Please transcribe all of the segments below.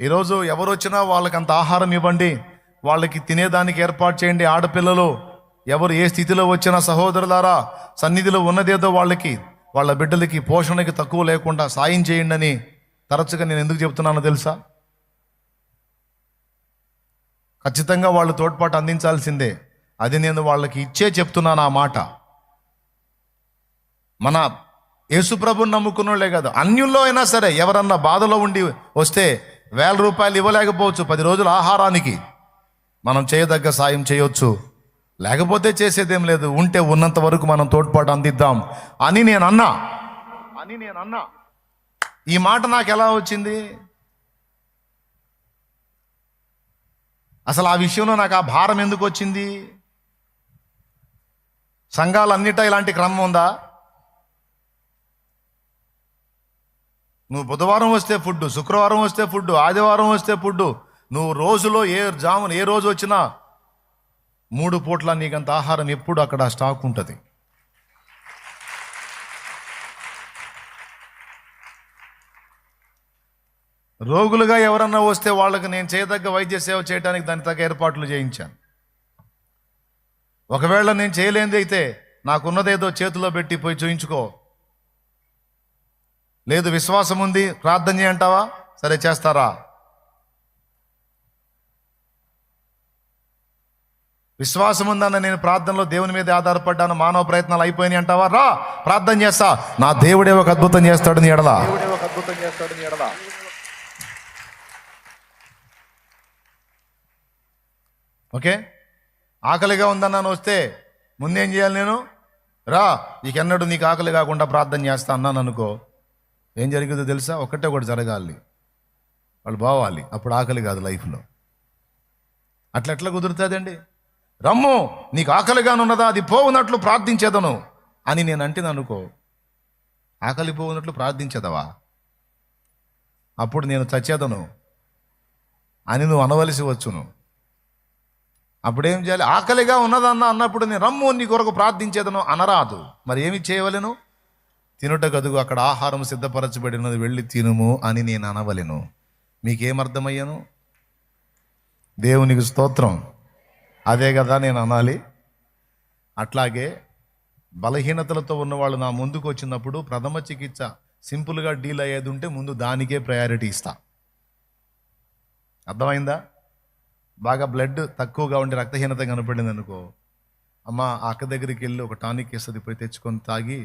ఈరోజు ఎవరు వచ్చినా వాళ్ళకి అంత ఆహారం ఇవ్వండి, వాళ్ళకి తినేదానికి ఏర్పాటు చేయండి. ఆడపిల్లలు ఎవరు ఏ స్థితిలో వచ్చినా సహోదరులారా, సన్నిధిలో ఉన్నదేదో వాళ్ళకి, వాళ్ళ బిడ్డలకి పోషణకి తక్కువ లేకుండా సాయం చేయండి అని తరచుగా నేను ఎందుకు చెప్తున్నానో తెలుసా? ఖచ్చితంగా వాళ్ళు తోడ్పాటు అందించాల్సిందే. అది నేను వాళ్ళకి ఇచ్చే చెప్తున్నాను ఆ మాట. మన యేసుప్రభుని నమ్ముకున్న వాళ్ళే కాదు, అన్యుల్లో అయినా సరే ఎవరన్నా బాధలో ఉండి వస్తే 1000 రూపాయలు ఇవ్వలేకపోవచ్చు, 10 రోజుల ఆహారానికి మనం చేయదగ్గ సాయం చేయొచ్చు. లేకపోతే చేసేదేం లేదు. ఉంటే ఉన్నంత వరకు మనం తోడ్పాటు అందిద్దాం అని నేను అన్నా. ఈ మాట నాకు ఎలా వచ్చింది? అసలు ఆ విషయంలో నాకు ఆ భారం ఎందుకు వచ్చింది? సంఘాలన్నిటా ఇలాంటి క్రమం ఉందా? నువ్వు బుధవారం వస్తే ఫుడ్, శుక్రవారం వస్తే ఫుడ్, ఆదివారం వస్తే ఫుడ్, నువ్వు రోజులో ఏ రోజు వచ్చినా 3 పూట్ల నీకంత ఆహారం ఎప్పుడు అక్కడ స్టాక్ ఉంటుంది. రోగులుగా ఎవరన్నా వస్తే వాళ్ళకి నేను చేయదగ్గ వైద్య సేవ చేయడానికి దానికి తగ్గ ఏర్పాట్లు చేయించాను. ఒకవేళ నేను చేయలేనిది అయితే నాకున్నదేదో చేతిలో పెట్టి పోయి చూయించుకో. లేదు విశ్వాసం ఉంది ప్రార్థన చేయంటావా, సరే చేస్తారా? విశ్వాసం ఉందన్న నేను ప్రార్థనలో దేవుని మీద ఆధారపడ్డాను, మానవ ప్రయత్నాలు అయిపోయినాయి అంటావా? రా ప్రార్థన చేస్తా, నా దేవుడే ఒక అద్భుతం చేస్తాడు నీ ఎడల. ఓకే, ఆకలిగా ఉందన్నాను వస్తే ముందేం చేయాలి? నేను రా నీకెన్నడూ నీకు ఆకలి కాకుండా ప్రార్థన చేస్తా అన్నాను అనుకో, ఏం జరిగిందో తెలుసా? ఒకటే ఒకటి జరగాలి, వాళ్ళు బావాలి, అప్పుడు ఆకలి కాదు లైఫ్లో. అట్లా కుదురుతుందండి? రమ్ము నీకు ఆకలిగానున్నదా, అది పోవునట్లు ప్రార్థించేదను అని నేను అంటేను అనుకో, ఆకలి పోవునట్లు ప్రార్థించేదవా? అప్పుడు నేను చచ్చేదను అని నువ్వు అనవలసి వచ్చును. అప్పుడేం చేయాలి? ఆకలిగా అన్నప్పుడు నేను రమ్ము నీ కొరకు ప్రార్థించేదను అనరాదు. మరి ఏమి చేయవలెను? తినుట గదుగు అక్కడ ఆహారం సిద్ధపరచబడినది, వెళ్ళి తినుము అని నేను అనవలెను. మీకేమర్థమయ్యాను? దేవునికి స్తోత్రం. అదే కదా నేను అనాలి. అట్లాగే బలహీనతలతో ఉన్నవాళ్ళు నా ముందుకు వచ్చినప్పుడు ప్రథమ చికిత్స సింపుల్గా డీల్ అయ్యేది ఉంటే ముందు దానికే ప్రయారిటీ ఇస్తా. అర్థమైందా? బాగా బ్లడ్ తక్కువగా ఉండి రక్తహీనత కనపడింది అనుకో, అమ్మ అక్క దగ్గరికి వెళ్ళి ఒక టానిక్ ఇస్తుంది, పోయి తెచ్చుకొని తాగి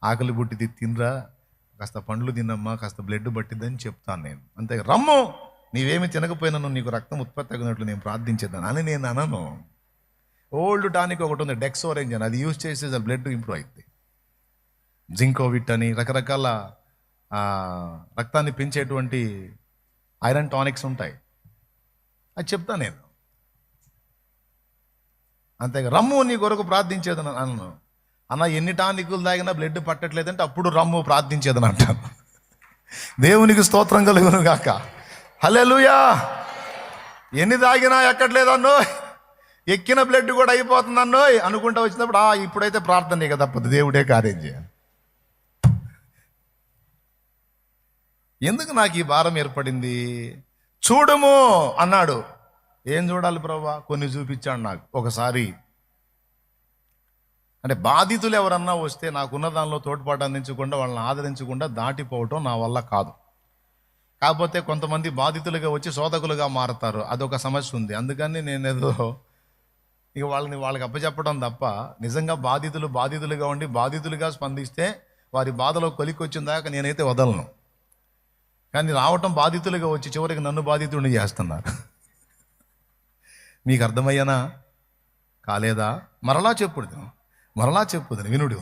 ఆకలి బుట్టిది తినరా, కాస్త పండ్లు తిన్నమ్మా, కాస్త బ్లడ్ పట్టిద్దని చెప్తాను నేను. అంతే, రమ్ము నీవేమి తినకపోయినాను నీకు రక్తం ఉత్పత్తి అయినట్లు నేను ప్రార్థించేద్దాను అని నేను అనను. ఓల్డ్ టానిక్ ఒకటి ఉంది, డెక్సోరెంజ్ అని, అది యూజ్ చేస్తే బ్లడ్ ఇంప్రూవ్ అవుతుంది. జింకోవిట్ అని రకరకాల రక్తాన్ని పెంచేటువంటి ఐరన్ టానిక్స్ ఉంటాయి, అది చెప్తాను నేను. అంతేగా రమ్ము నీ కొరకు ప్రార్థించేదని అన్నాను. అన్న ఎన్ని టానికులు తాగినా బ్లడ్ పట్టట్లేదంటే అప్పుడు రమ్ము ప్రార్థించేదని అంటాను. దేవునికి స్తోత్రం కలుగును గాక. హల్లెలూయా. ఎన్ని తాగినా ఎక్కట్లేదన్నో, ఎక్కిన బ్లడ్ కూడా అయిపోతుందన్నో అనుకుంటా వచ్చినప్పుడు ఇప్పుడైతే ప్రార్థనే కదా తప్పదు, దేవుడే కార్యం చేయాలి. ఎందుకు నాకు ఈ భారం ఏర్పడింది? చూడము అన్నాడు. ఏం చూడాలి ప్రభువా? కొన్ని చూపించాడు నాకు. ఒకసారి అంటే బాధితులు ఎవరన్నా వస్తే నాకున్న దానిలో తోడ్పాటు అందించకుండా వాళ్ళని ఆదరించకుండా దాటిపోవటం నా వల్ల కాదు. కాకపోతే కొంతమంది బాధితులుగా వచ్చి శోధకులుగా మారుతారు, అదొక సమస్య ఉంది. అందుకని నేను ఏదో ఇక వాళ్ళకి అప్పచెప్పడం తప్ప, నిజంగా బాధితులుగా ఉండి బాధితులుగా స్పందిస్తే వారి బాధలో కొలిక్కొచ్చిన దాకా నేనైతే వదలను. కానీ రావటం బాధితులుగా వచ్చి చివరికి నన్ను బాధితుడిని చేస్తున్నారు. మీకు అర్థమయ్యానా? కాలేదా? మరలా చెప్పుదు వినుడు.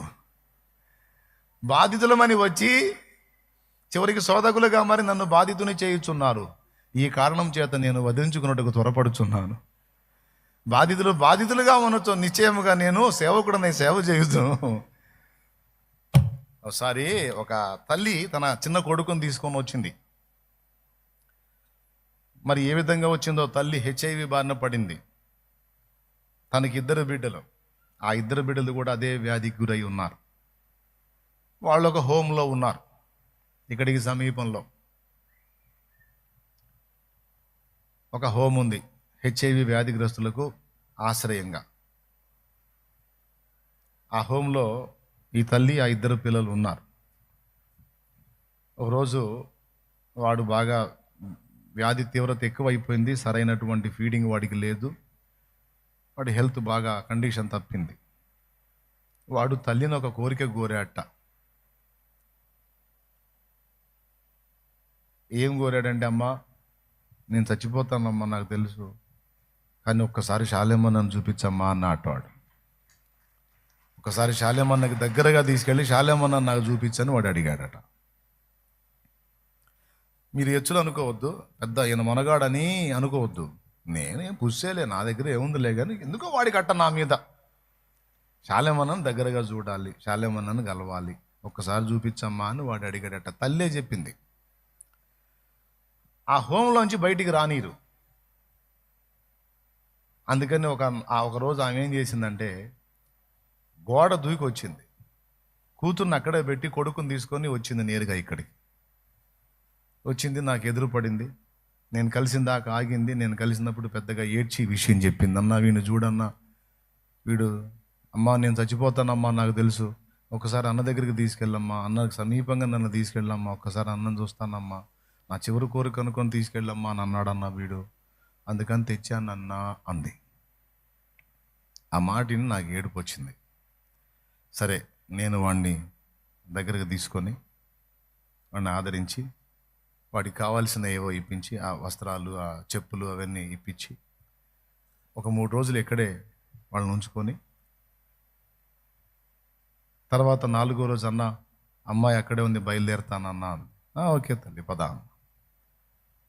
బాధితులమని వచ్చి చివరికి శోధకులుగా మరి నన్ను బాధితుని చేయుచున్నారు. ఈ కారణం చేత నేను వదిలించుకున్నట్టుకు త్వరపడుచున్నాను. బాధితులుగా ఉండొచ్చు, నిశ్చయముగా నేను సేవకుడనే సేవ చేయుచును. ఒకసారి ఒక తల్లి తన చిన్న కొడుకుని తీసుకొని వచ్చింది. మరి ఏ విధంగా వచ్చిందో, తల్లి HIV బారిన పడింది. తనకి 2 బిడ్డలు, ఆ 2 బిడ్డలు కూడా అదే వ్యాధికి గురై ఉన్నారు. వాళ్ళు ఒక హోమ్లో ఉన్నారు, ఇక్కడికి సమీపంలో. ఒక హోమ్ ఉంది, హెచ్ఐవి వ్యాధిగ్రస్తులకు ఆశ్రయంగా. ఆ హోమ్లో ఈ తల్లి, ఆ ఇద్దరు పిల్లలు ఉన్నారు. ఒకరోజు వాడు బాగా వ్యాధి తీవ్రత ఎక్కువైపోయింది, సరైనటువంటి ఫీడింగ్ వాడికి లేదు, వాడి హెల్త్ బాగా కండిషన్ తప్పింది. వాడు తల్లిని ఒక కోరిక కోరాట. ఏం కోరాడంటే, అమ్మా నేను చచ్చిపోతానమ్మా, నాకు తెలుసు, కానీ ఒక్కసారి శాలేమన్నను చూపించమ్మా అన్నట్టు. వాడు ఒకసారి శాలేమన్నకి దగ్గరగా తీసుకెళ్ళి శాలేమన్న నాకు చూపించని వాడు అడిగాడట. మీరు ఎచ్చులు అనుకోవద్దు, పెద్ద ఈయన మనగాడని అనుకోవద్దు, నేనేం పుచ్చేలే, నా దగ్గర ఏముందిలే, కానీ ఎందుకో వాడికి అట్ట నా మీద. శాలేమన్నను దగ్గరగా చూడాలి, శాలేమన్నను గలవాలి, ఒక్కసారి చూపించమ్మా అని వాడు అడిగాడట. తల్లే చెప్పింది. ఆ హోంలోంచి బయటికి రానీరు. అందుకని ఒక రోజు ఆమె ఏం చేసిందంటే, గోడ దూకి వచ్చింది, కూతుర్ని అక్కడే పెట్టి కొడుకుని తీసుకొని వచ్చింది నేరుగా ఇక్కడికి. వచ్చింది, నాకు ఎదురు పడింది, నేను కలిసిన దాకా ఆగింది. నేను కలిసినప్పుడు పెద్దగా ఏడ్చి విషయం చెప్పింది. అన్నా వీడిని చూడన్నా, వీడు అమ్మా నేను చచ్చిపోతానమ్మా, నాకు తెలుసు, ఒకసారి అన్న దగ్గరికి తీసుకెళ్ళమ్మా, అన్నకు సమీపంగా నన్ను తీసుకెళ్ళమ్మా, ఒక్కసారి అన్నం చూస్తానమ్మా, నా చివరి కోరిక అనుకొని తీసుకెళ్ళమ్మా అని అన్నాడన్నా వీడు, అందుకని తెచ్చానన్నా అంది. ఆ మాటని నాకు ఏడుపు వచ్చింది. సరే, నేను వాడిని దగ్గరకు తీసుకొని వాడిని ఆదరించి వాడికి కావాల్సిన ఏవో ఇప్పించి, ఆ వస్త్రాలు, ఆ చెప్పులు అవన్నీ ఇప్పించి ఒక 3 రోజులు ఇక్కడే వాళ్ళని ఉంచుకొని, తర్వాత 4వ రోజు అన్న అమ్మాయి అక్కడే ఉంది, బయలుదేరుతానన్నా. ఓకే తల్లి పద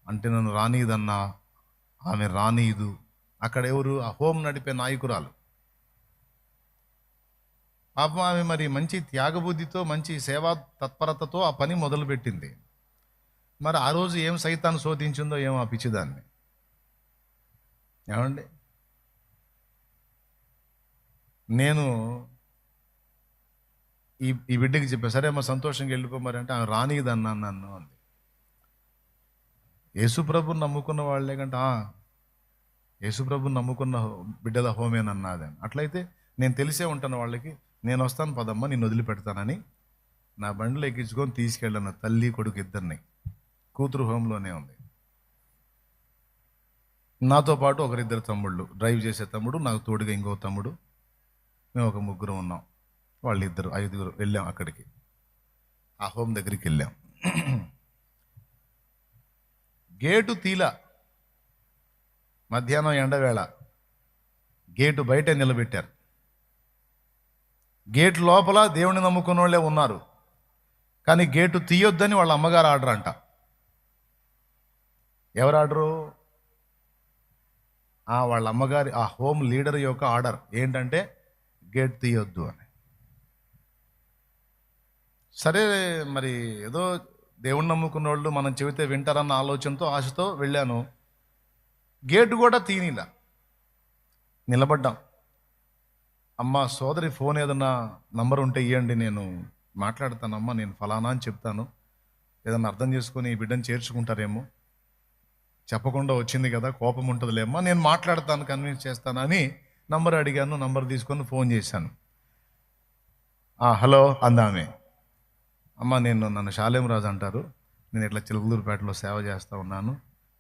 అంటే నన్ను రానీదన్నా. ఆమె రానీదు. అక్కడ ఎవరు? ఆ హోమ్ నడిపే నాయకురాలు. పాపం ఆమె మరి మంచి త్యాగబుద్ధితో, మంచి సేవా తత్పరతతో ఆ పని మొదలుపెట్టింది. మరి ఆ రోజు ఏం సైతాన్ని శోధించిందో ఏమో ఆ పిచ్చిదాన్ని. ఏమండి, నేను ఈ బిడ్డకి చెప్పా, సరే అమ్మ సంతోషంగా వెళ్ళిపోమరి అంటే, ఆమె రానీదన్నా నన్ను అంది. యేసుప్రభుని నమ్ముకున్న వాళ్ళే కంటే యేసుప్రభుని నమ్ముకున్న బిడ్డల హోమేనన్నాదని. అట్లయితే నేను తెలిసే ఉంటాను వాళ్ళకి, నేను వస్తాను పదమ్మ, నిన్ను వదిలిపెడతానని నా బండిలో ఎక్కించుకొని తీసుకెళ్ళాను తల్లి కొడుకు ఇద్దరిని. కూతురు హోంలోనే ఉంది. నాతో పాటు ఒకరిద్దరు తమ్ముళ్ళు, డ్రైవ్ చేసే తమ్ముడు, నాకు తోడుగా ఇంకో తమ్ముడు, మేము ఒక 3 ఉన్నాం. వాళ్ళిద్దరు 5 వెళ్ళాం అక్కడికి, ఆ హోమ్ దగ్గరికి వెళ్ళాం. గేటు తీల, మధ్యాహ్నం ఎండవేళ, గేటు బయటే నిలబెట్టారు. గేటు లోపల దేవుని నమ్ముకున్న వాళ్ళే ఉన్నారు, కానీ గేటు తీయొద్దని వాళ్ళ అమ్మగారు ఆర్డర్ అంట. ఎవరు ఆర్డరు? వాళ్ళ అమ్మగారి, ఆ హోమ్ లీడర్ యొక్క ఆర్డర్ ఏంటంటే గేట్ తీయొద్దు అని. సరే, మరి ఏదో దేవుణ్ణి నమ్ముకున్న వాళ్ళు మనం చెబితే వింటారన్న ఆలోచనతో, ఆశతో వెళ్ళాను. గేటు కూడా తీనిలా, నిలబడ్డాం. అమ్మ సోదరి ఫోన్ ఏదన్నా నంబర్ ఉంటే ఇవ్వండి, నేను మాట్లాడతానమ్మా, నేను ఫలానా అని చెప్తాను, ఏదన్నా అర్థం చేసుకొని ఈ బిడ్డను చేర్చుకుంటారేమో, చెప్పకుండా వచ్చింది కదా, కోపం ఉంటుందిలేమ్మా, నేను మాట్లాడతాను, కన్విన్స్ చేస్తాను అని నంబర్ అడిగాను. నంబర్ తీసుకొని ఫోన్ చేశాను. హలో అందామె. అమ్మ నన్ను శాలేమరాజు అంటారు, నేను ఇట్లా చిలుకలూరుపేటలో సేవ చేస్తూ ఉన్నాను.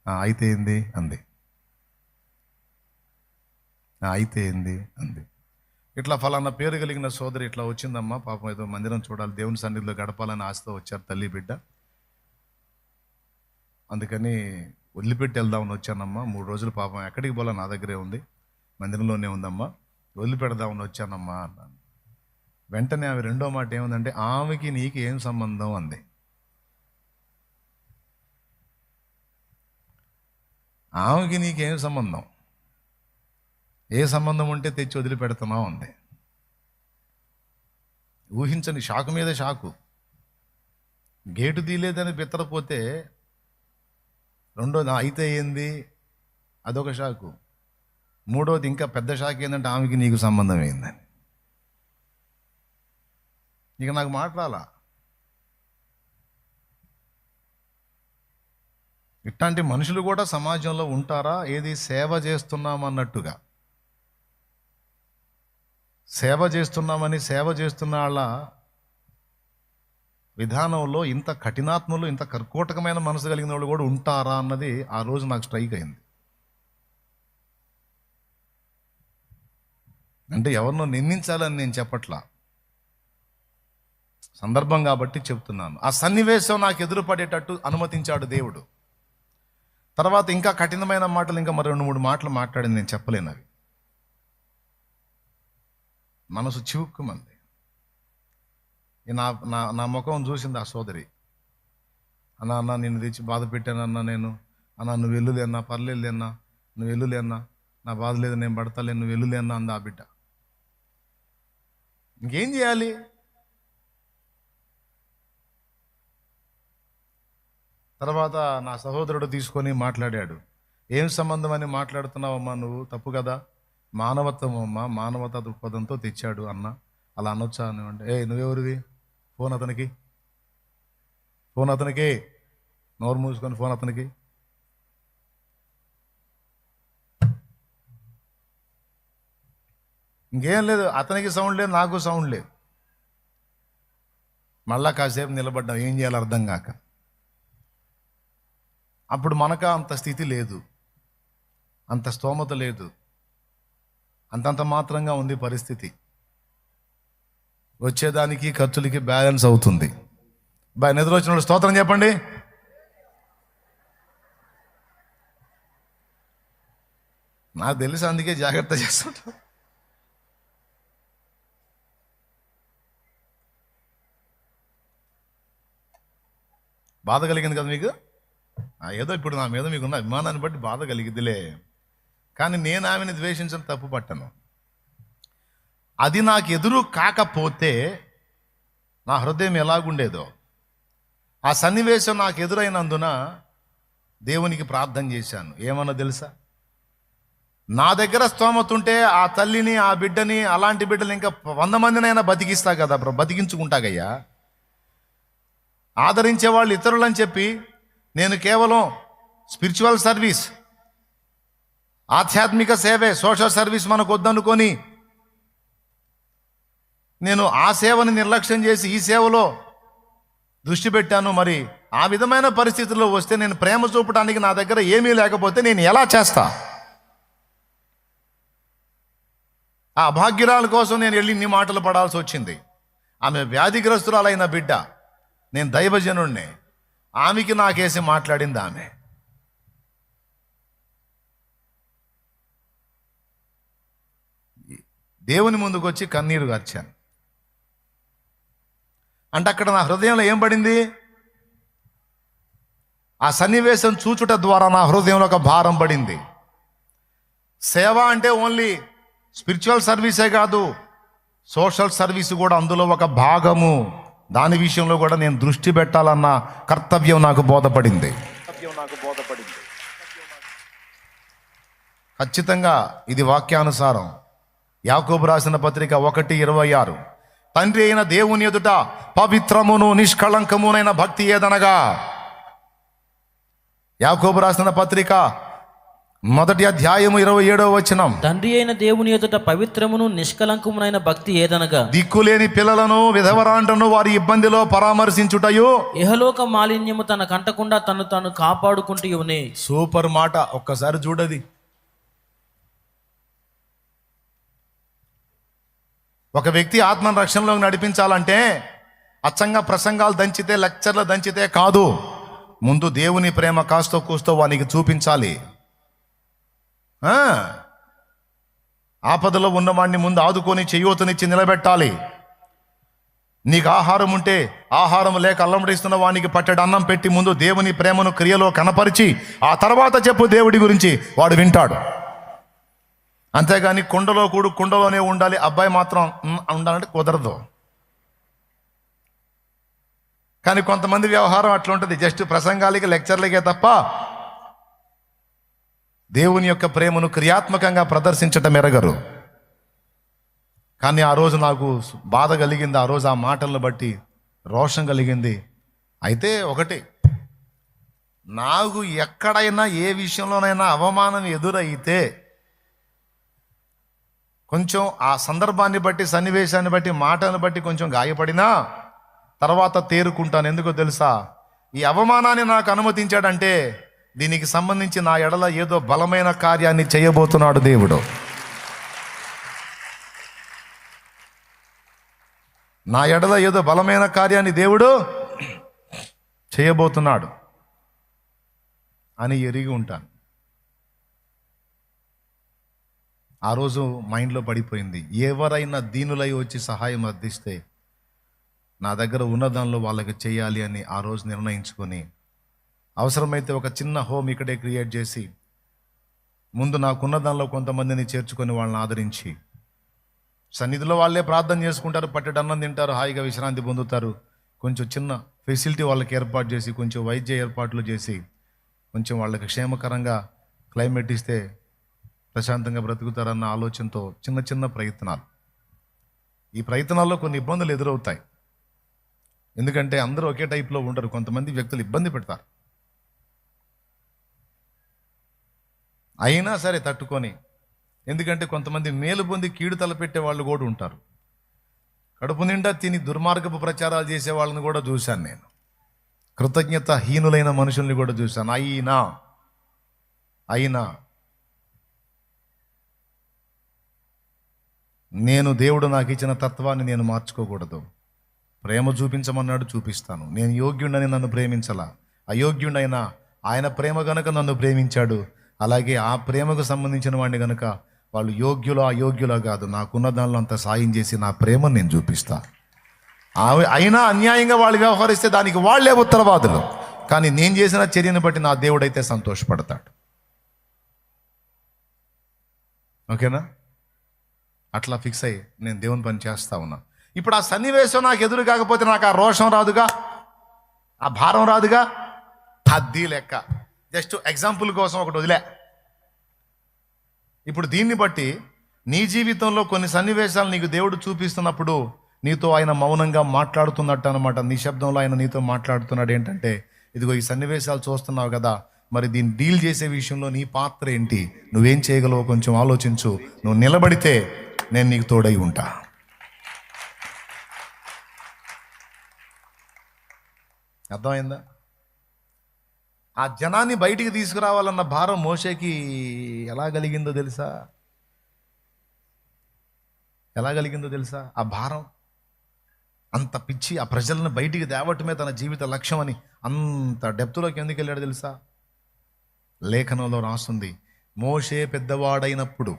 అయితే ఏంది అంది. అయితే ఏంది అంది. ఇట్లా ఫలానా పేరు కలిగిన సోదరి ఇట్లా వచ్చిందమ్మా, పాపం ఏదో మందిరం చూడాలి, దేవుని సన్నిధిలో గడపాలని ఆశతో వచ్చారు తల్లి బిడ్డ, అందుకని వదిలిపెట్టి వెళ్దామని వచ్చానమ్మా. 3 రోజులు పాపం ఎక్కడికి పోలా, నా దగ్గరే ఉంది, మందిరంలోనే ఉందమ్మా, వదిలిపెడదామని వచ్చానమ్మా అన్నాను. వెంటనే ఆమె రెండో మాట ఏముందంటే, ఆమెకి నీకు ఏం సంబంధం అంది. ఆమెకి నీకేం సంబంధం? ఏ సంబంధం ఉంటే తెచ్చి వదిలిపెడుతున్నావు అంది. ఊహించని షాకు మీద షాకు. గేటు తీయలేదని బిత్తరపోతే రెండోది అయితే ఏంది, అదొక షాకు. మూడోది ఇంకా పెద్ద షాక్ ఏంటంటే, ఆమెకి నీకు సంబంధం ఏందని. ఇక నాకు మాట్లాడాలా. ఇట్లాంటి మనుషులు కూడా సమాజంలో ఉంటారా? ఏది సేవ చేస్తున్నామన్నట్టుగా, సేవ చేస్తున్నామని సేవ చేస్తున్న వాళ్ళ విధానంలో ఇంత కఠినాత్ములు, ఇంత కర్కోటకమైన మనసు కలిగిన వాళ్ళు కూడా ఉంటారా అన్నది ఆ రోజు నాకు స్ట్రైక్ అయింది. అంటే ఎవరినో నిందించాలని నేను చెప్పట్లా, సందర్భం కాబట్టి చెప్తున్నాను. ఆ సన్నివేశం నాకు ఎదురుపడేటట్టు అనుమతించాడు దేవుడు. తర్వాత ఇంకా కఠినమైన మాటలు ఇంకా మరి 2-3 మాటలు మాట్లాడింది, నేను చెప్పలేను. అవి మనసు చివుక్కుమంది. నా నా నా ముఖం చూసింది ఆ సోదరి. అన్న నిన్ను తెచ్చి బాధ పెట్టానన్నా నేను, నువ్వు వెల్లులేనా, పర్లేదులేనా, నువ్వు వెల్లులేనా, నా బాధ లేదు, నేను పడతాలేను, నువ్వు వెల్లులేనా అంది ఆ బిడ్డ. ఇంకేం చేయాలి? తర్వాత నా సహోదరుడు తీసుకొని మాట్లాడాడు. ఏం సంబంధం అని మాట్లాడుతున్నావమ్మా నువ్వు, తప్పు కదా, మానవత్వం అమ్మా, మానవతా దృక్పథంతో తెచ్చాడు అన్న, అలా అనొచ్చా అని. అంటే నువ్వెవరివి, ఫోన్ అతనికి, నోరు మూసుకొని ఫోన్ అతనికి. ఇంకేం లేదు, అతనికి సౌండ్ లేదు, నాకు సౌండ్ లేదు. మళ్ళా కాసేపు నిలబడ్డాం, ఏం చేయాలో అర్థం కాక. అప్పుడు మనకు అంత స్థితి లేదు, అంత స్తోమత లేదు, అంతంత మాత్రంగా ఉంది పరిస్థితి. వచ్చేదానికి ఖర్చులకి బ్యాలెన్స్ అవుతుంది. నిద్ర వచ్చిన స్తోత్రం చెప్పండి. నాకు తెలుసు, అందుకే జాగ్రత్త చేస్తుంటా. బాధ కలిగింది కదా మీకు? ఏదో ఇప్పుడు నా మీద మీకున్న అభిమానాన్ని బట్టి బాధ కలిగిద్దిలే, కానీ నేను ఆమెను ద్వేషించడం తప్పు పట్టను. అది నాకు ఎదురు కాకపోతే నా హృదయం ఎలాగుండేదో, ఆ సన్నివేశం నాకు ఎదురైనందున దేవునికి ప్రార్థన చేశాను. ఏమన్నా తెలుసా, నా దగ్గర స్తోమత ఉంటే ఆ తల్లిని, ఆ బిడ్డని, అలాంటి బిడ్డలు ఇంకా 100 మందినైనా బతికిస్తా కదా, బతికించుకుంటాగయ్యా. ఆదరించే వాళ్ళు ఇతరులని చెప్పి నేను కేవలం స్పిరిచువల్ సర్వీస్, ఆధ్యాత్మిక సేవే, సోషల్ సర్వీస్ మనకు వద్దనుకొని నేను ఆ సేవని నిర్లక్ష్యం చేసి ఈ సేవలో దృష్టి పెట్టాను. మరి ఆ విధమైన పరిస్థితుల్లో వస్తే నేను ప్రేమ చూపడానికి నా దగ్గర ఏమీ లేకపోతే నేను ఎలా చేస్తా? ఆ అభాగ్యురాల కోసం నేను వెళ్ళి ఇన్ని మాటలు పడాల్సి వచ్చింది. ఆమె వ్యాధిగ్రస్తురాలైన బిడ్డ, నేను దైవజనుడిని, ఆమెకి నాకేసి మాట్లాడింది ఆమె. దేవుని ముందుకు వచ్చి కన్నీరు గార్చాను. అంటే అక్కడ నా హృదయంలో ఏం పడింది? ఆ సన్నివేశం చూచుట ద్వారా నా హృదయంలో ఒక భారం పడింది. సేవ అంటే ఓన్లీ స్పిరిచువల్ సర్వీసే కాదు, సోషల్ సర్వీస్ కూడా అందులో ఒక భాగము. దాని విషయంలో కూడా నేను దృష్టి పెట్టాలన్న కర్తవ్యం నాకు బోధపడింది. ఖచ్చితంగా ఇది వాక్యానుసారం. యాకోబు రాసిన పత్రిక 1:26, తండ్రి అయిన దేవుని ఎదుట పవిత్రమును నిష్కళంకమునైన భక్తి ఏదనగా. యాకోబు రాసిన పత్రిక 1వ అధ్యాయము 27వ వచనం, తండ్రి అయిన దేవుని ఎదుట పవిత్రమును నిష్కలంకమునైన భక్తి ఏదనగా, దిక్కులేని పిల్లలను, విధవరాండ్రను వారి ఇబ్బందిలో పరామర్శించుటయు, ఇహలోక మాలిన్యము తన కంటకుండా తను తాను కాపాడుకుంటూనే. సూపర్ మాట, ఒక్కసారి చూడది. ఒక వ్యక్తి ఆత్మను రక్షణలోకి నడిపించాలంటే అచ్చంగా ప్రసంగాలు దంచితే, లెక్చర్లు దంచితే కాదు, ముందు దేవుని ప్రేమ కాస్తో కూస్తో వానికి చూపించాలి. ఆపదలో ఉన్నవాడిని ముందు ఆదుకొని చేయూతనిచ్చి నిలబెట్టాలి. నీకు ఆహారం ఉంటే ఆహారం లేక అల్లమడిస్తున్న వానికి పట్టెడు అన్నం పెట్టి ముందు దేవుని ప్రేమను క్రియలో కనపరిచి ఆ తర్వాత చెప్పు దేవుడి గురించి, వాడు వింటాడు. అంతేగాని కుండలోనే ఉండాలి, అబ్బాయి మాత్రం ఉండాలంటే కుదరదు. కానీ కొంతమంది వ్యవహారం అట్లా ఉంటుంది, జస్ట్ ప్రసంగాలకి, లెక్చర్లకే తప్ప దేవుని యొక్క ప్రేమను క్రియాత్మకంగా ప్రదర్శించటం ఎరగరు. కానీ ఆ రోజు నాకు బాధ కలిగింది, ఆ రోజు ఆ మాటలను బట్టి రోషం కలిగింది. అయితే ఒకటి, నాకు ఎక్కడైనా ఏ విషయంలోనైనా అవమానం ఎదురైతే కొంచెం ఆ సందర్భాన్ని బట్టి, సన్నివేశాన్ని బట్టి, మాటను బట్టి కొంచెం గాయపడినా తర్వాత తేరుకుంటాను. ఎందుకో తెలుసా? ఈ అవమానాన్ని నాకు అనుమతించాడంటే దీనికి సంబంధించి నా ఎడల ఏదో బలమైన కార్యాన్ని చేయబోతున్నాడు దేవుడు. నా ఎడల ఏదో బలమైన కార్యాన్ని దేవుడు చేయబోతున్నాడు అని ఎరిగి ఉంటాను. ఆ రోజు మైండ్లో పడిపోయింది, ఎవరైనా దీనులై వచ్చి సహాయం అందిస్తే నా దగ్గర ఉన్న దానిలో వాళ్ళకి చేయాలి అని ఆ రోజు నిర్ణయించుకొని, అవసరమైతే ఒక చిన్న హోమ్ ఇక్కడే క్రియేట్ చేసి, ముందు నాకున్న దానిలో కొంతమందిని చేర్చుకొని వాళ్ళని ఆదరించి, సన్నిధిలో వాళ్ళే ప్రార్థన చేసుకుంటారు, పట్టెడు అన్నం తింటారు, హాయిగా విశ్రాంతి పొందుతారు. కొంచెం చిన్న ఫెసిలిటీ వాళ్ళకి ఏర్పాటు చేసి, కొంచెం వైద్య ఏర్పాట్లు చేసి, కొంచెం వాళ్ళకి క్షేమకరంగా క్లైమేట్ ఇస్తే ప్రశాంతంగా బ్రతుకుతారన్న ఆలోచనతో చిన్న చిన్న ప్రయత్నాలు. ఈ ప్రయత్నాల్లో కొన్ని ఇబ్బందులు ఎదురవుతాయి. ఎందుకంటే అందరూ ఒకే టైప్లో ఉండరు. కొంతమంది వ్యక్తులు ఇబ్బంది పెడతారు. అయినా సరే తట్టుకొని, ఎందుకంటే కొంతమంది మేలు పొంది కీడు తలపెట్టే వాళ్ళు కూడా ఉంటారు. కడుపు నిండా తిని దుర్మార్గపు ప్రచారాలు చేసే వాళ్ళని కూడా చూశాను నేను. కృతజ్ఞత హీనులైన మనుషుల్ని కూడా చూశాను. అయినా నేను దేవుడు నాకు ఇచ్చిన తత్వాన్ని నేను మార్చుకోకూడదు. ప్రేమ చూపించమన్నాడు, చూపిస్తాను. నేను యోగ్యుడని నన్ను ప్రేమించలా, అయోగ్యుడైనా ఆయన ప్రేమ గనుక నన్ను ప్రేమించాడు. అలాగే ఆ ప్రేమకు సంబంధించిన వాడిని గనుక వాళ్ళు యోగ్యులో అయోగ్యులో కాదు, నాకున్న దానిలో అంత సాయం చేసి నా ప్రేమను నేను చూపిస్తా. అయినా అన్యాయంగా వాళ్ళు వ్యవహరిస్తే దానికి వాళ్ళే ఉత్తరవాదులు. కానీ నేను చేసిన చర్యను బట్టి నా దేవుడైతే సంతోషపడతాడు. ఓకేనా? అట్లా ఫిక్స్ అయ్యి నేను దేవుని పని చేస్తా ఉన్నా. ఇప్పుడు ఆ సన్నివేశం నాకు ఎదురు కాకపోతే నాకు ఆ రోషం రాదుగా, ఆ భారం రాదుగా. అది లెక్క. జస్ట్ ఎగ్జాంపుల్ కోసం ఒకటి వదిలే. ఇప్పుడు దీన్ని బట్టి నీ జీవితంలో కొన్ని సన్నివేశాలు నీకు దేవుడు చూపిస్తున్నప్పుడు నీతో ఆయన మౌనంగా మాట్లాడుతున్నట్టు అనమాట. నీ శబ్దంలో ఆయన నీతో మాట్లాడుతున్నాడు. ఏంటంటే, ఇదిగో ఈ సన్నివేశాలు చూస్తున్నావు కదా, మరి దీన్ని డీల్ చేసే విషయంలో నీ పాత్ర ఏంటి, నువ్వేం చేయగలవో కొంచెం ఆలోచించు. నువ్వు నిలబడితే నేను నీకు తోడై ఉంటా. అర్థమైందా? ఆ జనాన్ని బయటికి తీసుకురావాలన్న భారం మోషేకి ఎలా కలిగిందో తెలుసా? ఆ భారం అంత పిచ్చి, ఆ ప్రజలను బయటికి తేవటమే తన జీవిత లక్ష్యం అని అంత డెప్త్లోకి ఎందుకు వెళ్ళాడు తెలుసా? లేఖనంలో రాస్తుంది, మోషే పెద్దవాడైనప్పుడు,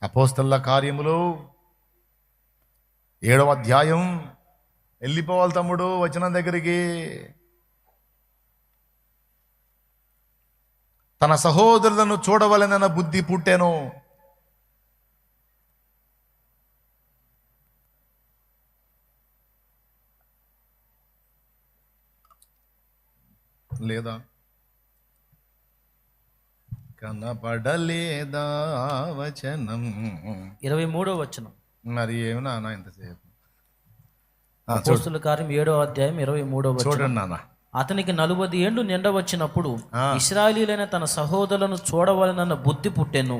అపోస్తలుల కార్యములు 7వ అధ్యాయం, వెళ్ళిపోవాలి తమ్ముడు వచనం దగ్గరికి. తన సహోదరులను చూడవలెనన్న బుద్ధి పుట్టెను. లేదా కనపడలేదా వచనం? 23వ వచనం. మరి ఏమి నాన్న ఇంతసేపు? అపోస్తలుల కార్యం 7వ అధ్యాయం 23వ వచనం. చూడండి నాన్న. అతనికి 40 ఏండ్లు నిండ వచ్చినప్పుడు ఇశ్రాయేలీలైన తన సహోదరులను చూడవలనన్న బుద్ధి పుట్టెను.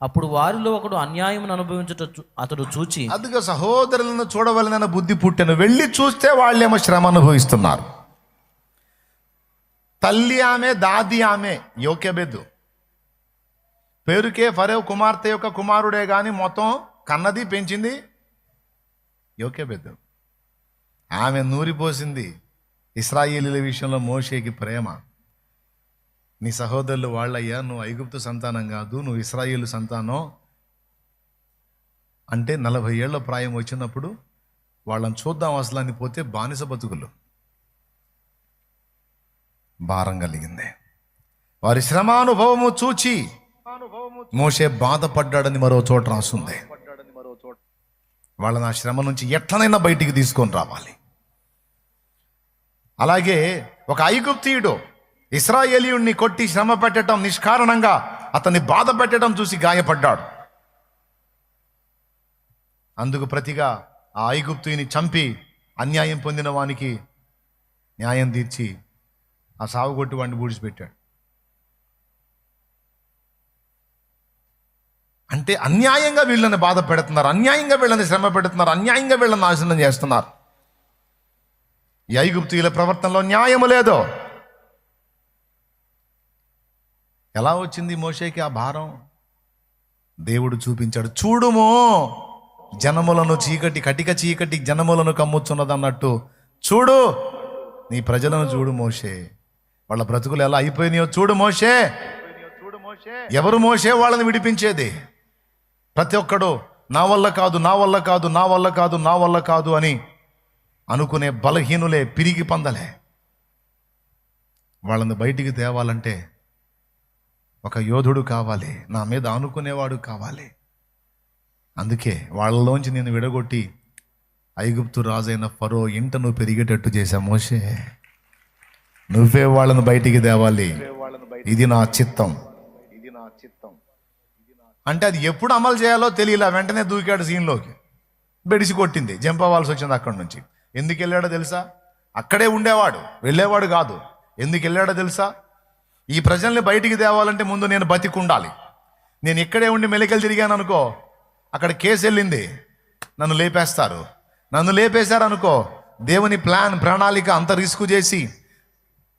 అప్పుడు వారిలో ఒకడు అన్యాయం అనుభవించుట అతడు చూచి, అదిగో సహోదరులను చూడవలనన్న బుద్ధి పుట్టెను. వెళ్ళి చూస్తే వాళ్ళేమో శ్రమ అనుభవిస్తున్నారు. తల్లి ఆమె, దాది ఆమె యోకెబెదు. పేరుకే ఫరో కుమార్తె యొక్క కుమారుడే గాని మొత్తం కన్నది పెంచింది యోకెబెదు. ఆమె నూరిపోసింది ఇశ్రాయేలీల విషయంలో మోషేకి ప్రేమ. నీ సహోదరులు వాళ్ళయ్యా, నువ్వు ఐగుప్తు సంతానం కాదు, నువ్వు ఇశ్రాయేలు సంతానం అంటే 40 ఏళ్ల ప్రాయం వచ్చినప్పుడు వాళ్ళని చూద్దాం అసలు అని పోతే బానిస బతుకులు. భారం కలిగింది. వారి శ్రమానుభవము చూచి మోషే బాధపడ్డాడని మరో చోట రాస్తుంది. వాళ్ళని ఆ శ్రమ నుంచి ఎట్లనైనా బయటికి తీసుకొని రావాలి. అలాగే ఒక ఐగుప్తీయుడు ఇశ్రాయేలీయుణ్ణి కొట్టి శ్రమ పెట్టడం, నిష్కారణంగా అతన్ని బాధ పెట్టడం చూసి గాయపడ్డాడు. అందుకు ప్రతిగా ఆ ఐగుప్తుని చంపి అన్యాయం పొందిన వానికి న్యాయం తీర్చి ఆ సావు కొట్టి వాడిని పూడ్చిపెట్టాడు. అంటే అన్యాయంగా వీళ్ళని బాధ పెడుతున్నారు, అన్యాయంగా వీళ్ళని శ్రమ పెడుతున్నారు, అన్యాయంగా వీళ్ళని నాశనం చేస్తున్నారు. ఈ ఐగుప్తీయుల ప్రవర్తనలో న్యాయము లేదు. ఎలా వచ్చింది మోషేకి ఆ భారం? దేవుడు చూపించాడు. చూడుమో జనములను చీకటి, కటిక చీకటి జనములను కమ్ముచున్నది అన్నట్టు, చూడు నీ ప్రజలను చూడు మోషే, వాళ్ళ బ్రతుకులు ఎలా అయిపోయినాయో చూడు మోషే. ఎవరు మోషే వాళ్ళని విడిపించేది? ప్రతి ఒక్కడు నా వల్ల కాదు, నా వల్ల కాదు, నా వల్ల కాదు, నా వల్ల కాదు అని అనుకునే బలహీనులే, పిరిగి పందలే. వాళ్ళని బయటికి తేవాలంటే ఒక యోధుడు కావాలి, నా మీద ఆనుకునేవాడు కావాలి. అందుకే వాళ్ళలోంచి నేను విడగొట్టి ఐగుప్తు రాజైన ఫరో ఇంట నువ్వు పెరిగేటట్టు చేశా మోషే. నువ్వే వాళ్ళను బయటికి తేవాలి, ఇది నా చిత్తం. అంటే అది ఎప్పుడు అమలు చేయాలో తెలియలా. వెంటనే దూకాడు సీన్లోకి, బెడిసి కొట్టింది, జంప్ అవ్వాల్సి వచ్చింది అక్కడి నుంచి. ఎందుకు వెళ్ళాడో తెలుసా? అక్కడే ఉండేవాడు, వెళ్ళేవాడు కాదు. ఎందుకు వెళ్ళాడో తెలుసా? ఈ ప్రజల్ని బయటికి తేవాలంటే ముందు నేను బతికుండాలి. నేను ఇక్కడే ఉండి మెలికలు తిరిగాను అనుకో, అక్కడ కేసు వెళ్ళింది, నన్ను లేపేస్తారు. నన్ను లేపేశారు అనుకో, దేవుని ప్రణాళిక అంత రిస్క్ చేసి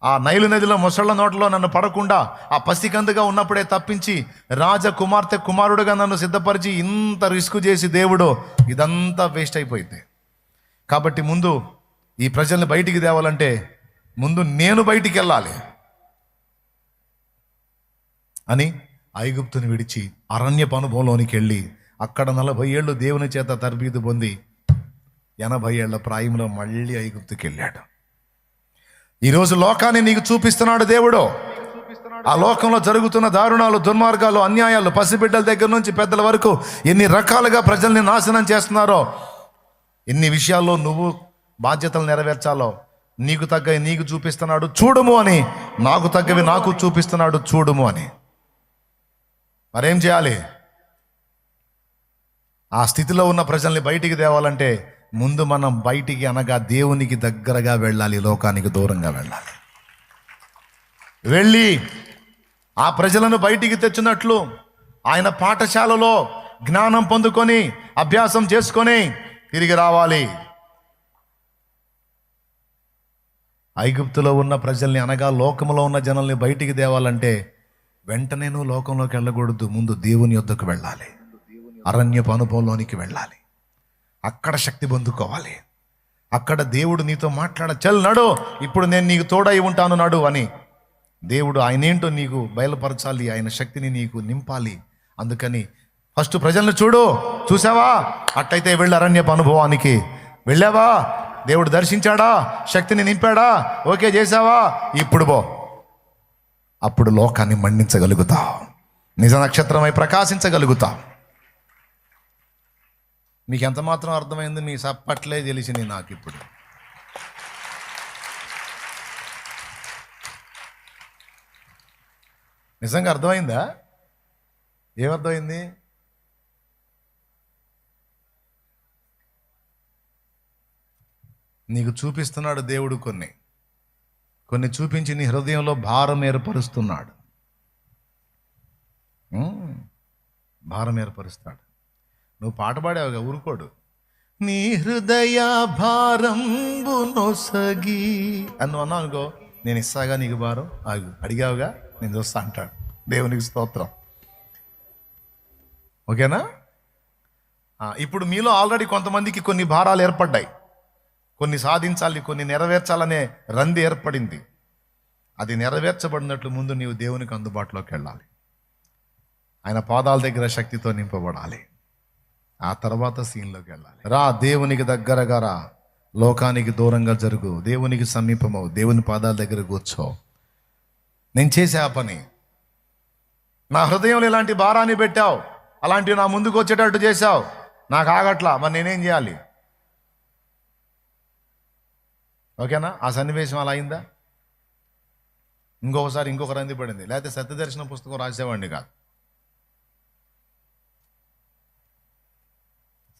ఆ నైలు నదిలో మొసళ్ళ నోట్లో నన్ను పడకుండా ఆ పసికందుగా ఉన్నప్పుడే తప్పించి రాజకుమార్తె కుమారుడుగా నన్ను సిద్ధపరిచి ఇంత రిస్క్ చేసి దేవుడు, ఇదంతా వేస్ట్ అయిపోయింది. కాబట్టి ముందు ఈ ప్రజల్ని బయటికి తేవాలంటే ముందు నేను బయటికి వెళ్ళాలి అని ఐగుప్తుని విడిచి అరణ్యపు అనుభవంలోనికి వెళ్ళి అక్కడ 40 ఏళ్ళు దేవుని చేత తర్బీదు పొంది 80 ఏళ్ల ప్రాయంలో మళ్ళీ ఐగుప్తుకి వెళ్ళాడు. ఈరోజు లోకాన్ని నీకు చూపిస్తున్నాడు దేవుడు. ఆ లోకంలో జరుగుతున్న దారుణాలు, దుర్మార్గాలు, అన్యాయాలు, పసిబిడ్డల దగ్గర నుంచి పెద్దల వరకు ఎన్ని రకాలుగా ప్రజల్ని నాశనం చేస్తున్నారో, ఎన్ని విషయాల్లో నువ్వు బాధ్యతలు నెరవేర్చాలో నీకు తగ్గవి నీకు చూపిస్తున్నాడు చూడుము అని, నాకు తగ్గవి నాకు చూపిస్తున్నాడు చూడుము అని. మరేం చేయాలి? ఆ స్థితిలో ఉన్న ప్రజల్ని బయటికి తేవాలంటే ముందు మనం బయటికి అనగా దేవునికి దగ్గరగా వెళ్ళాలి, లోకానికి దూరంగా వెళ్ళాలి. వెళ్ళి ఆ ప్రజలను బయటికి తెచ్చినట్లు ఆయన పాఠశాలలో జ్ఞానం పొందుకొని అభ్యాసం చేసుకొని తిరిగి రావాలి. ఐగుప్తులో ఉన్న ప్రజల్ని అనగా లోకంలో ఉన్న జనాల్ని బయటికి తేవాలంటే వెంటనే నువ్వు లోకంలోకి వెళ్ళకూడదు, ముందు దేవుని యొద్దకు వెళ్ళాలి, అరణ్యపు అనుభవంలోనికి వెళ్ళాలి. అక్కడ శక్తి పొందుకోవాలి. అక్కడ దేవుడు నీతో చల్ నడు, ఇప్పుడు నేను నీకు తోడై ఉంటాను నడు అని దేవుడు ఆయనేంటో నీకు బయలుపరచాలి, ఆయన శక్తిని నీకు నింపాలి. అందుకని ఫస్ట్ ప్రజలను చూసావా? అట్టయితే వెళ్ళి అరణ్యపు అనుభవానికి వెళ్ళావా? దేవుడు దర్శించాడా? శక్తిని నింపాడా? ఓకే చేసావా? ఇప్పుడు పో. అప్పుడు లోకాన్ని మండించగలుగుతావు, నిజ నక్షత్రమై ప్రకాశించగలుగుతావు. మీకు ఎంత మాత్రం అర్థమైంది? మీ సప్పట్లే తెలిసింది నాకు ఇప్పుడు. నిజంగా అర్థమైందా? ఏమర్థమైంది? నీకు చూపిస్తున్నాడు దేవుడు, కొన్ని చూపించి నీ హృదయంలో భారం ఏర్పరుస్తున్నాడు. భారం ఏర్పరుస్తాడు. నువ్వు పాట పాడావుగా, ఊరుకోడు. నీ హృదయ భారంబు నొసగి అని నువ్వు అన్నావు అనుకో, నేను ఇస్తాగా నీకు భారం, అడిగావుగా నేను చూస్తా అంటాడు. దేవునికి స్తోత్రం. ఓకేనా? ఇప్పుడు మీలో ఆల్రెడీ కొంతమందికి కొన్ని భారాలు ఏర్పడ్డాయి, కొన్ని సాధించాలి, కొన్ని నెరవేర్చాలనే రంది ఏర్పడింది. అది నెరవేర్చబడినట్లు ముందు నీవు దేవునికి అందుబాటులోకి వెళ్ళాలి, ఆయన పాదాల దగ్గర శక్తితో నింపబడాలి. ఆ తర్వాత సీన్లోకి వెళ్ళాలి. రా, దేవునికి దగ్గరగా రా, లోకానికి దూరంగా జరుగు, దేవునికి సమీపమవు, దేవుని పాదాల దగ్గర కూర్చో. నేను చేసే ఆ పని, నా హృదయంలో ఇలాంటి భారాన్ని పెట్టావు, అలాంటివి నా ముందుకు వచ్చేటట్టు చేశావు, నాకు ఆగట్లా, మరి నేనేం చేయాలి? ఓకేనా? ఆ సన్నివేశం అలా అయిందా? ఇంకొకసారి ఇంకొక రంది పడింది, లేకపోతే సత్యదర్శన పుస్తకం రాసేవాడిని కాదు.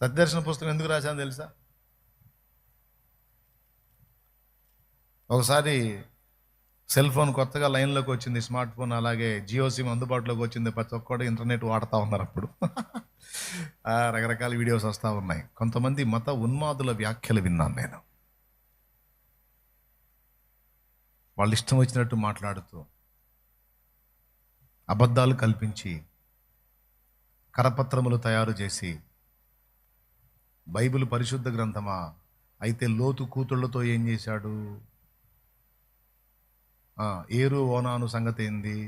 సత్యదర్శన పుస్తకం ఎందుకు రాశాను తెలుసా? ఒకసారి సెల్ ఫోన్ కొత్తగా లైన్లోకి వచ్చింది, స్మార్ట్ ఫోన్, అలాగే జియో సిమ్ అందుబాటులోకి వచ్చింది. ప్రతి ఒక్కడు ఇంటర్నెట్ వాడుతూ ఉన్నారు అప్పుడు. రకరకాల వీడియోస్ వస్తూ ఉన్నాయి. కొంతమంది మత ఉన్మాదుల వ్యాఖ్యలు విన్నాను నేను. వాళ్ళు ఇష్టం వచ్చినట్టు మాట్లాడుతూ అబద్ధాలు కల్పించి కరపత్రములు తయారు చేసి బైబిల్ పరిశుద్ధ గ్రంథమా, అయితే లోతు కూతుళ్లతో ఏం చేశాడు, ఏరు ఓనాను సంగతి ఏంది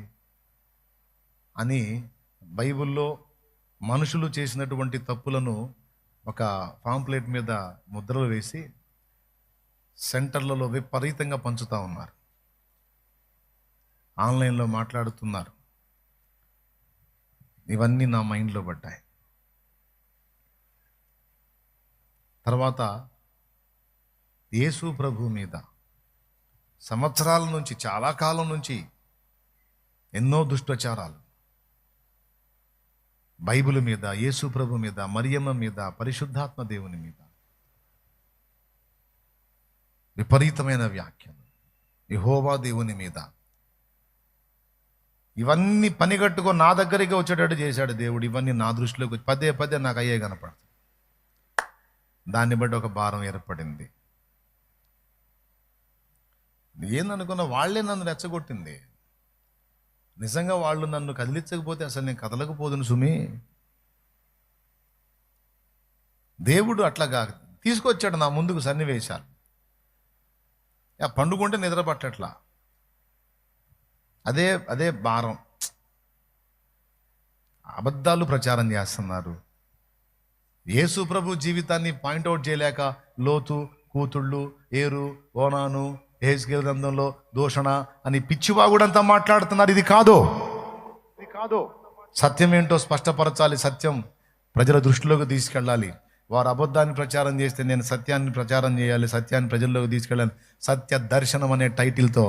అని బైబిల్లో మనుషులు చేసినటువంటి తప్పులను ఒక పాంప్లెట్ మీద ముద్రలు వేసి సెంటర్లలో విపరీతంగా పంచుతూ ఉన్నారు. ఆన్లైన్లో మాట్లాడుతున్నారు. ఇవన్నీ నా మైండ్లో పడ్డాయి. తర్వాత యేసు ప్రభు మీద సంవత్సరాల నుంచి, చాలా కాలం నుంచి ఎన్నో దుష్ప్రచారాలు బైబిల్ మీద, యేసు ప్రభు మీద, మరియమ్మ మీద, పరిశుద్ధాత్మ దేవుని మీద విపరీతమైన వ్యాఖ్యలు, యెహోవా దేవుని మీద, ఇవన్నీ పనిగట్టుకొని నా దగ్గరికి వచ్చేటట్టు చేశాడు దేవుడు. ఇవన్నీ నా దృష్టిలోకి వచ్చి పదే పదే నాకు అయ్యే కనపడుతుంది. దాన్ని బట్టి ఒక భారం ఏర్పడింది. ఏందనుకున్న వాళ్ళే నన్ను రెచ్చగొట్టింది. నిజంగా వాళ్ళు నన్ను కదిలించకపోతే అసలు నేను కదలకపోదును సుమి. దేవుడు అట్లాగా తీసుకొచ్చాడు నా ముందుకు సన్నివేశాలు. పండుకుంటే నిద్ర పట్టట్లా. అదే భారం. అబద్ధాలు ప్రచారం చేస్తున్నారు. యేసు ప్రభు జీవితాన్ని పాయింట్అవుట్ చేయలేక లోతు, కూతుళ్ళు, ఏరు, ఓనాను, యెహెజ్కేలు గ్రంథంలో దూషణ అని పిచ్చివాగుడంతా మాట్లాడుతున్నారు. ఇది కాదు. సత్యం ఏంటో స్పష్టపరచాలి. సత్యం ప్రజల దృష్టిలోకి తీసుకెళ్ళాలి. వారు అబద్ధాన్ని ప్రచారం చేస్తే నేను సత్యాన్ని ప్రచారం చేయాలి, సత్యాన్ని ప్రజల్లోకి తీసుకెళ్ళాలి. సత్య దర్శనం అనే టైటిల్తో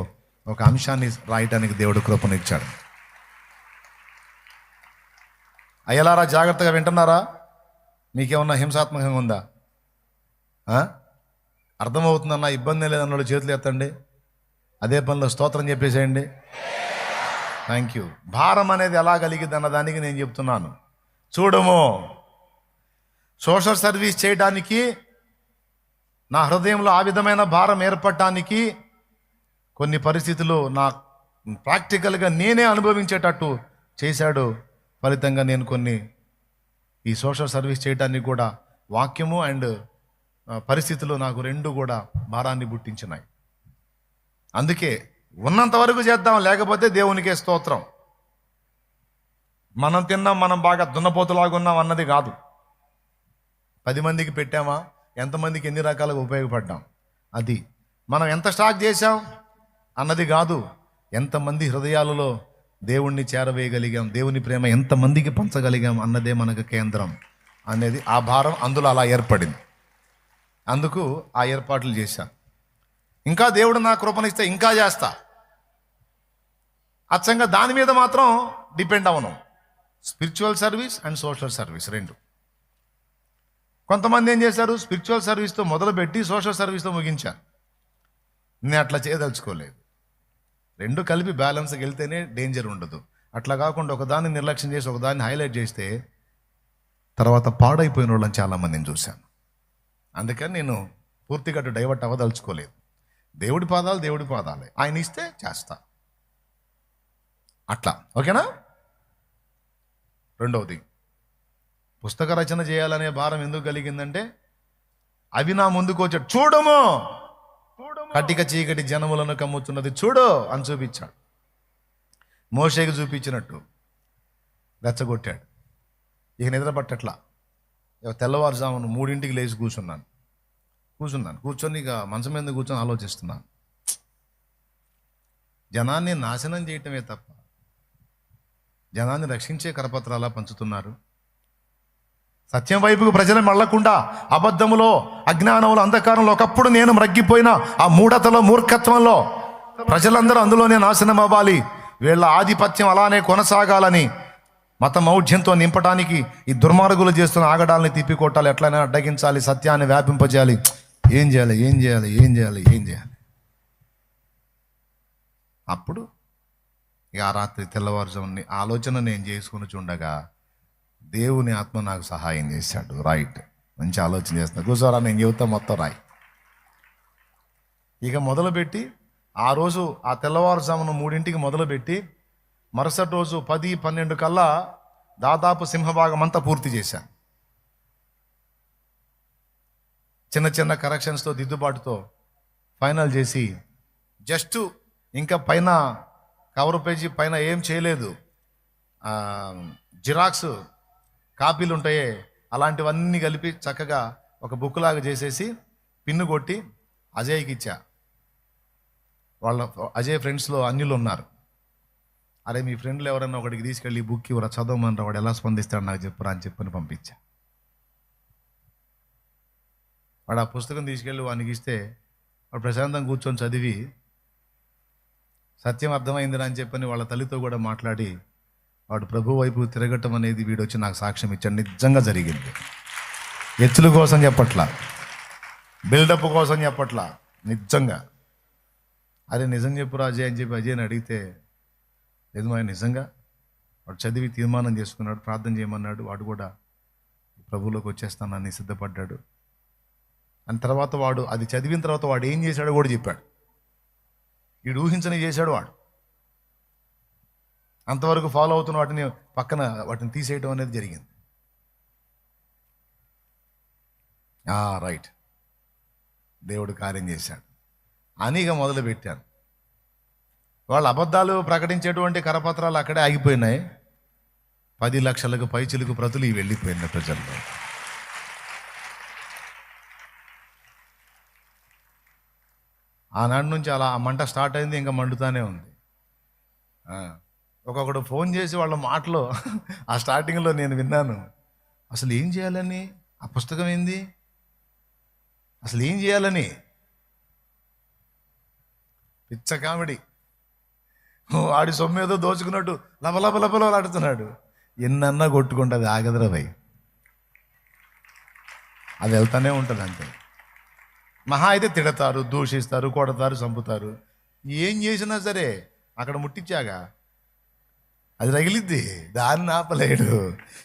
ఒక అంశాన్ని రాయటానికి దేవుడు కృపనిచ్చాడు. అయ్యలారా, జాగ్రత్తగా వింటున్నారా? మీకేమన్నా హింసాత్మకంగా ఉందా? అర్థమవుతుందన్నా, ఇబ్బంది లేదన్న చేతులు ఎత్తండి. అదే పనిలో స్తోత్రం చెప్పేసేయండి. Thank you. భారం అనేది ఎలా కలిగిద్ది అన్న దానికి నేను చెప్తున్నాను. చూడము, సోషల్ సర్వీస్ చేయడానికి నా హృదయంలో ఆ విధమైన భారం ఏర్పడటానికి కొన్ని పరిస్థితులు నా ప్రాక్టికల్గా నేనే అనుభవించేటట్టు చేశాడు. ఫలితంగా నేను కొన్ని ఈ సోషల్ సర్వీస్ చేయడానికి కూడా వాక్యము అండ్ పరిస్థితులు నాకు రెండు కూడా భారాన్ని పుట్టించినాయి. అందుకే ఉన్నంత వరకు చేద్దాం, లేకపోతే దేవునికే స్తోత్రం. మనం తిన్నాం, మనం బాగా దున్నపోతులాగున్నాం అన్నది కాదు. 10 మందికి పెట్టామా, ఎంతమందికి ఎన్ని రకాలుగా ఉపయోగపడ్డాం, అది. మనం ఎంత స్టాక్ చేశాం అన్నది కాదు, ఎంతమంది హృదయాలలో దేవుణ్ణి చేరవేయగలిగాం, దేవుని ప్రేమ ఎంతమందికి పంచగలిగాం అన్నదే మనకు కేంద్రం అనేది. ఆ భారం అందులో అలా ఏర్పడింది. అందుకు ఆ ఏర్పాట్లు చేశా. ఇంకా దేవుడు నా కృపనిస్తే ఇంకా చేస్తా. అచ్చంగా దాని మీద మాత్రం డిపెండ్ అవను. Spiritual service and social service రెండు. కొంతమంది ఏం చేశారు, స్పిరిచువల్ సర్వీస్తో మొదలుపెట్టి సోషల్ సర్వీస్తో ముగించారు. నేను అట్లా చేయదలుచుకోలేదు. రెండు కలిపి బ్యాలెన్స్కి వెళ్తేనే డేంజర్ ఉండదు. అట్లా కాకుండా ఒకదాన్ని నిర్లక్ష్యం చేసి ఒకదాన్ని హైలైట్ చేస్తే తర్వాత పాడైపోయిన వాళ్ళని చాలామందిని చూశాను. అందుకని నేను పూర్తిగా అటు డైవర్ట్ అవ్వదలుచుకోలేదు. దేవుడి పాదాలే, ఆయన ఇస్తే చేస్తా, అట్లా. ఓకేనా? రెండవది, పుస్తక రచన చేయాలనే భారం ఎందుకు కలిగిందంటే, అవి నా ముందుకు వచ్చాడు. చూడము, కటిక చీకటి జనములను కమ్ముతున్నది చూడు అని చూపించాడు. మోషేకి చూపించినట్టు రెచ్చగొట్టాడు. ఇక నిద్ర పట్టట్లా. తెల్లవారుజామున 3 లేచి కూర్చొని ఇక మంచం మీద కూర్చొని ఆలోచిస్తున్నాను. జనాన్ని నాశనం చేయటమే తప్ప జనాన్ని రక్షించే కరపత్రాలా పంచుతున్నారు. సత్యం వైపుకు ప్రజలు మళ్ళకుండా అబద్ధములో, అజ్ఞానంలో, అంధకారంలో ఒకప్పుడు నేను మ్రగ్గిపోయిన ఆ మూఢతలో, మూర్ఖత్వంలో ప్రజలందరూ అందులోనే నాశనం అవ్వాలి, వీళ్ళ ఆధిపత్యం అలానే కొనసాగాలని మత మౌఢ్యంతో నింపడానికి ఈ దుర్మార్గులు చేస్తున్న ఆగడాలని తిప్పికొట్టాలి, ఎట్లయినా అడ్డగించాలి, సత్యాన్ని వ్యాపింపజేయాలి. ఏం చేయాలి? అప్పుడు ఇక ఆ రాత్రి తెల్లవారుజాముని ఆలోచన నేను చేసుకుని చూడగా దేవుని ఆత్మ నాకు సహాయం చేశాడు. రైట్, మంచి ఆలోచన చేస్తున్నా, కూర్చోరా నేను చెబుతా మొత్తం రాయి. ఇక మొదలుపెట్టి ఆ రోజు ఆ తెల్లవారుజామున 3 మొదలుపెట్టి మరుసటి రోజు 10-12 కల్లా దాదాపు సింహభాగం అంతా పూర్తి చేశాను. చిన్న చిన్న కరెక్షన్స్తో, దిద్దుబాటుతో ఫైనల్ చేసి జస్ట్ ఇంకా పైన కవర్ పేజీ పైన ఏం చేయలేదు. జిరాక్స్ కాపీలు ఉంటాయే అలాంటివన్నీ కలిపి చక్కగా ఒక బుక్ లాగా చేసేసి పిన్ను కొట్టి అజయ్కి ఇచ్చా. వాళ్ళ అజయ్ ఫ్రెండ్స్లో అన్యులు ఉన్నారు. అరే మీ ఫ్రెండ్లు ఎవరైనా ఒకటికి తీసుకెళ్ళి బుక్ ఇవ్వరా, చదవమని వాడు ఎలా స్పందిస్తాడు నాకు చెప్పురా అని చెప్పని పంపించా. వాడు ఆ పుస్తకం తీసుకెళ్ళి వానికి ఇస్తే వాడు ప్రశాంతంగా కూర్చొని చదివి సత్యం అర్థమైందిరా అని చెప్పని వాళ్ళ తల్లితో కూడా మాట్లాడి వాడు ప్రభు వైపు తిరగటం అనేది వీడు వచ్చి నాకు సాక్ష్యం ఇచ్చాడు. నిజంగా జరిగింది. ఎచ్చుల కోసం చెప్పట్లా, బిల్డప్ కోసం చెప్పట్లా, నిజంగా. అరే నిజం చెప్పురా అజయ్ అని చెప్పి అజయ్ని అడిగితే లేదు మా నిజంగా వాడు చదివి తీర్మానం చేసుకున్నాడు, ప్రార్థన చేయమన్నాడు, వాడు కూడా ప్రభువులోకి వచ్చేస్తానని సిద్ధపడ్డాడు. అని తర్వాత వాడు అది చదివిన తర్వాత వాడు ఏం చేశాడో కూడా చెప్పాడు. వీడు ఊహించని చేశాడు వాడు. అంతవరకు ఫాలో అవుతున్న వాటిని పక్కన వాటిని తీసేయటం అనేది జరిగింది. రైట్, దేవుడు కార్యం చేశాడు అని ఇక మొదలుపెట్టాను. వాళ్ళు అబద్ధాలు ప్రకటించేటువంటి కరపత్రాలు అక్కడే ఆగిపోయినాయి. 10 లక్షలకు పైచిలుకు ప్రతులు ఇవి వెళ్ళిపోయినాయి ప్రజల్లో. ఆనాటి నుంచి అలా ఆ మంట స్టార్ట్ అయింది, ఇంకా మండుతానే ఉంది. ఒక్కొక్కడు ఫోన్ చేసి వాళ్ళ మాటలో ఆ స్టార్టింగ్లో నేను విన్నాను, అసలు ఏం చేయాలని, ఆ పుస్తకం ఏంది, అసలు ఏం చేయాలని. పిచ్చ కామెడీ. వాడి సొమ్మేదో దోచుకున్నట్టు లబలబలబలాడుతున్నాడు. ఎన్నన్నా కొట్టుకుంటుంది, ఆగదురా భయ్, అది వెళ్తానే ఉంటుంది అంతే. మహా అయితే తిడతారు, దూషిస్తారు, కొడతారు, చంపుతారు. ఏం చేసినా సరే అక్కడ ముట్టించాగా అది రగిలిద్ది, దాన్ని ఆపలేడు.